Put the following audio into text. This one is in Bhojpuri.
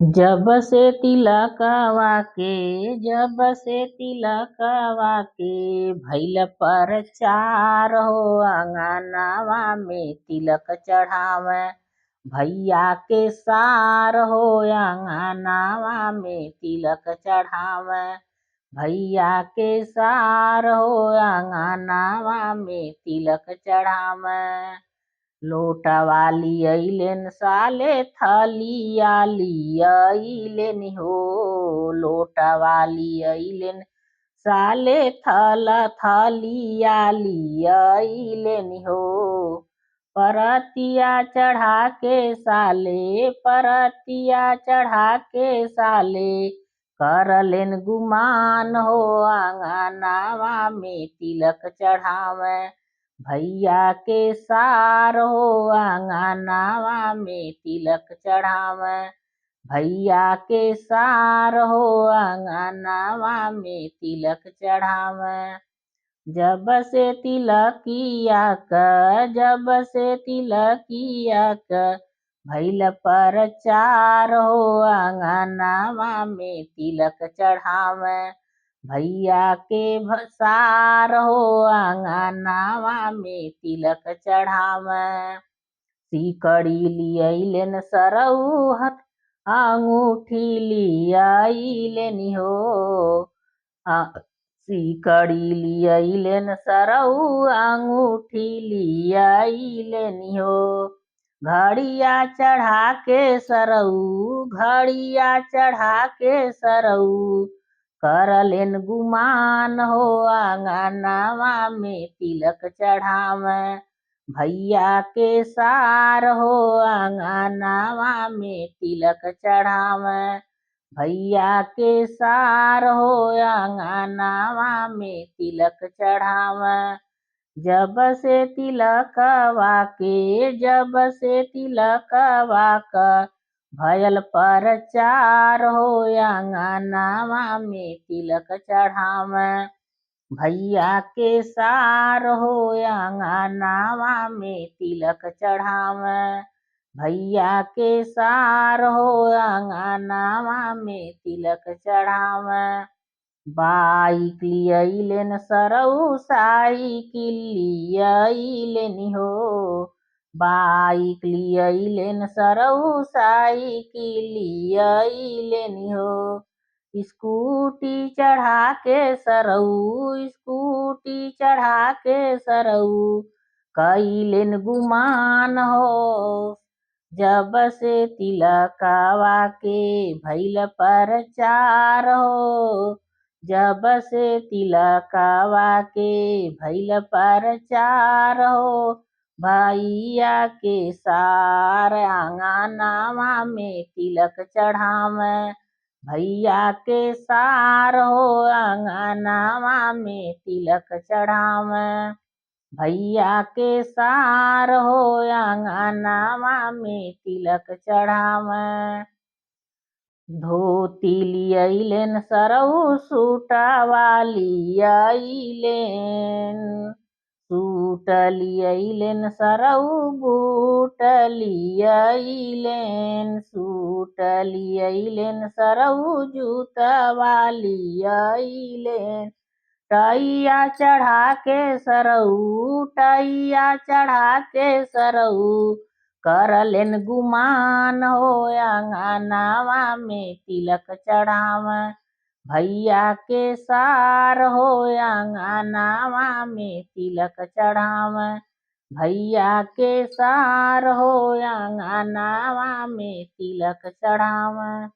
जब से तिलकवा के जब से तिलकवा के भइल प्रचार हो अंगनावा में तिलक चढ़ावे भैया के सार हो अंगनावा में तिलक चढ़ावे भैया के सार हो अंगनावा में तिलक चढ़ावे लोटवाली अइलेन साले थलिया लियइलेन हो लोटवाली अइलेन साले थलिया लियइलेन हो परतिया चढ़ा के साले परतिया चढ़ा के साले करलेन गुमान हो आंगनावा में तिलक चढ़ावे भैया के सार हो अंगनावा में तिलक चढ़ावे भैया के सार हो अंगनावा में तिलक चढ़ावे जब से तिलकिया जब से तिलकिया भैल प्रचार हो अंगनावा में तिलक चढ़ावे भैया के सार हो अंगनावा में तिलक चढ़ावे सिकड़ी लियइलेन सरौहत अंगूठी लियइलेन हो सिकड़ी लियइलेन सरऊ अंगूठी लियइलेन हो घड़िया चढ़ा के सरऊ घड़िया चढ़ा के सरऊ करलेन गुमान हो आंगनावा में तिलक चढ़ावे भैया के सार हो आंगनावा में तिलक चढ़ावे भैया के सार हो अंगनावा में तिलक चढ़ावे जब से तिलकवा के जब से तिलकवा भयल प्रचार हो अंगनावा में तिलक चढ़ावे भैया के सार हो अंगनावा में तिलक चढ़ावे भैया के सार हो अंगनावा में तिलक चढ़ावे बाइक लियइलेन सरऊ साइकिल लियइलेन हो बाइक लियइलेन सरऊ साइकिल लियइलेन हो स्कूटी चढ़ा के सरऊ स्कूटी चढ़ा के सरऊ कइलेन गुमान हो जब से तिलकवा के भइल प्रचार हो जब से तिलकवा के भइल प्रचार हो भैया के सार अंगनावा में तिलक चढ़ावे भैया के सार हो अंगनावा में तिलक चढ़ावे भैया के सार हो अंगनावा में तिलक चढ़ावे धोती लियइलेन सरऊ सूटवा लियइलेन सूट लियइलेन सरऊ बूट लियइलेन सूट लियइलेन सरऊ जूतवा लियइलेन टैया चढ़ा के सरऊ टैया चढ़ा के सरऊ करलेन गुमान हो अंगनावा में तिलक चढ़ावे भैया के सार हो अंगनावा में तिलक चढ़ावे भैया के सार हो अंगनावा में तिलक चढ़ावे।